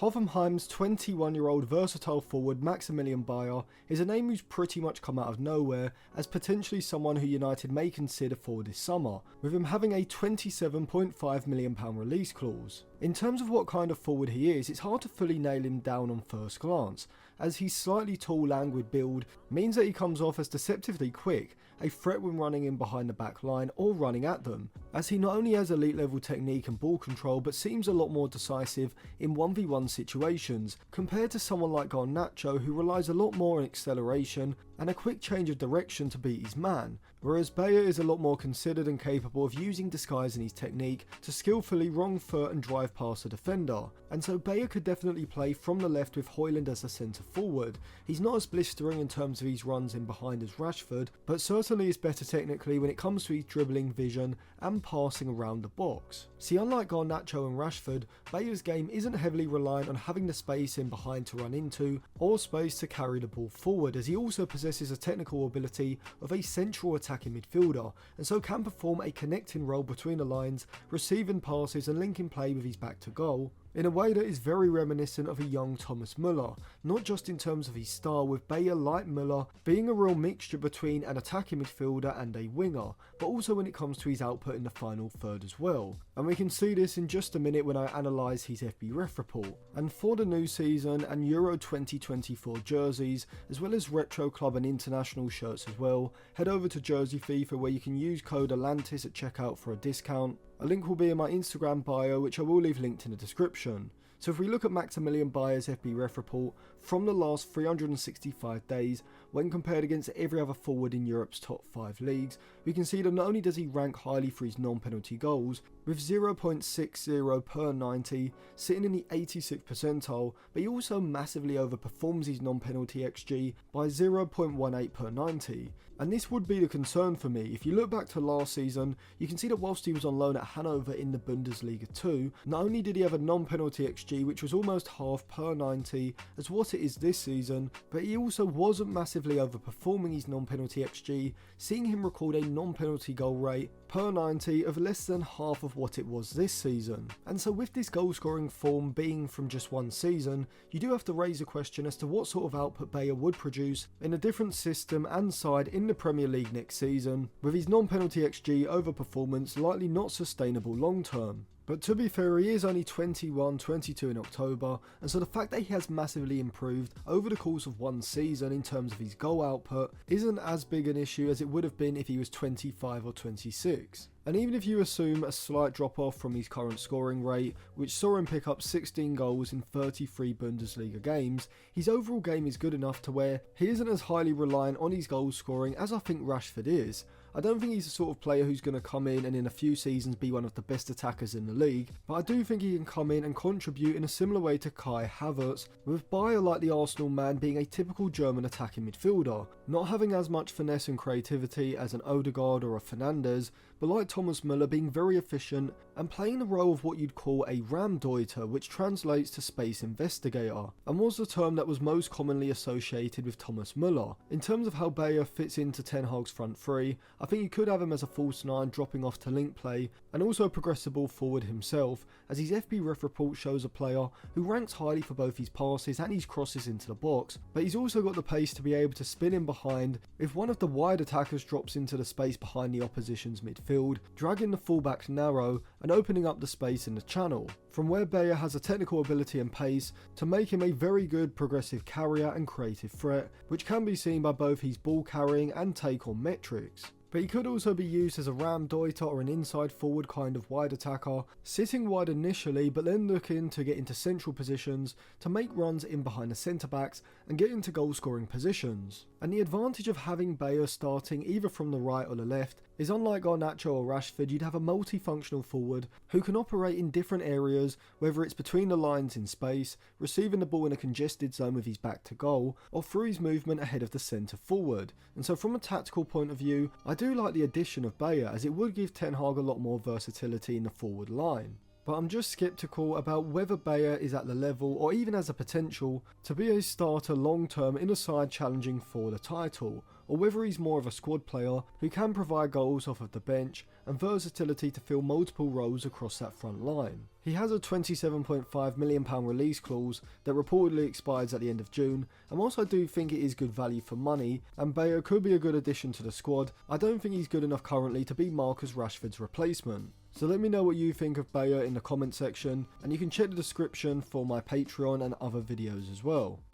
Hoffenheim's 21-year-old versatile forward Maximilian Bayer is a name who's pretty much come out of nowhere as potentially someone who United may consider for this summer, with him having a £27.5 million release clause. In terms of what kind of forward he is, it's hard to fully nail him down on first glance, as his slightly tall, languid build means that he comes off as deceptively quick, a threat when running in behind the back line or running at them, as he not only has elite level technique and ball control but seems a lot more decisive in 1v1 situations compared to someone like Garnacho, who relies a lot more on acceleration and a quick change of direction to beat his man, whereas Bayer is a lot more considered and capable of using disguise in his technique to skillfully wrong foot and drive past a defender, and so Bayer could definitely play from the left with Højlund as a centre forward. He's not as blistering in terms of his runs in behind as Rashford, but certainly is better technically when it comes to his dribbling vision and passing around the box. See, unlike Garnacho and Rashford, Bayer's game isn't heavily reliant on having the space in behind to run into, or space to carry the ball forward, as he also possesses a technical ability of a central attacking midfielder, and so can perform a connecting role between the lines, receiving passes and linking play with his back to goal, in a way that is very reminiscent of a young Thomas Müller, not just in terms of his style, with Bayer, like Müller, being a real mixture between an attacking midfielder and a winger, but also when it comes to his output in the final third as well. And we can see this in just a minute when I analyse his FBref report. And for the new season and Euro 2024 jerseys, as well as retro club and international shirts as well, head over to Jersey FIFA, where you can use code Atlantis at checkout for a discount. A link will be in my Instagram bio, which I will leave linked in the description. So if we look at Maximilian Bayer's FBref report from the last 365 days, when compared against every other forward in Europe's top 5 leagues, we can see that not only does he rank highly for his non-penalty goals, with 0.60 per 90, sitting in the 86th percentile, but he also massively overperforms his non-penalty XG by 0.18 per 90. And this would be the concern for me. If you look back to last season, you can see that whilst he was on loan at Hanover in the Bundesliga 2, not only did he have a non-penalty XG which was almost half per 90 as what it is this season, but he also wasn't massively overperforming his non-penalty XG, seeing him record a non-penalty goal rate per 90 of less than half of what it was this season. And so with this goal scoring form being from just one season, you do have to raise a question as to what sort of output Bayer would produce in a different system and side in the Premier League next season, with his non-penalty XG overperformance likely not sustainable long term. But to be fair, he is only 21, 22 in October, and so the fact that he has massively improved over the course of one season in terms of his goal output isn't as big an issue as it would have been if he was 25 or 26. And even if you assume a slight drop off from his current scoring rate, which saw him pick up 16 goals in 33 Bundesliga games, his overall game is good enough to where he isn't as highly reliant on his goal scoring as I think Rashford is. I don't think he's the sort of player who's going to come in and in a few seasons be one of the best attackers in the league, but I do think he can come in and contribute in a similar way to Kai Havertz, with Bayer, like the Arsenal man, being a typical German attacking midfielder, not having as much finesse and creativity as an Odegaard or a Fernandes, but like Thomas Müller, being very efficient and playing the role of what you'd call a Raumdeuter, which translates to space investigator, and was the term that was most commonly associated with Thomas Müller. In terms of how Bayer fits into Ten Hag's front three, I think you could have him as a false 9 dropping off to link play, and also a progressible forward himself, as his FBref report shows a player who ranks highly for both his passes and his crosses into the box, but he's also got the pace to be able to spin in behind if one of the wide attackers drops into the space behind the opposition's midfield, dragging the fullback narrow and opening up the space in the channel, from where Bayer has a technical ability and pace to make him a very good progressive carrier and creative threat, which can be seen by both his ball carrying and take on metrics. But he could also be used as a Raumdeuter or an inside forward kind of wide attacker, sitting wide initially but then looking to get into central positions to make runs in behind the centre backs and get into goal scoring positions. And the advantage of having Bayer starting either from the right or the left is, unlike Garnacho or Rashford, you'd have a multifunctional forward who can operate in different areas, whether it's between the lines in space, receiving the ball in a congested zone with his back to goal, or through his movement ahead of the centre forward. And so from a tactical point of view, I do like the addition of Bayer, as it would give Ten Hag a lot more versatility in the forward line. But I'm just sceptical about whether Bayer is at the level, or even has a potential, to be a starter long term in a side challenging for the title, or whether he's more of a squad player who can provide goals off of the bench and versatility to fill multiple roles across that front line. He has a £27.5 million release clause that reportedly expires at the end of June, and whilst I do think it is good value for money, and Bayo could be a good addition to the squad, I don't think he's good enough currently to be Marcus Rashford's replacement. So let me know what you think of Bayo in the comment section, and you can check the description for my Patreon and other videos as well.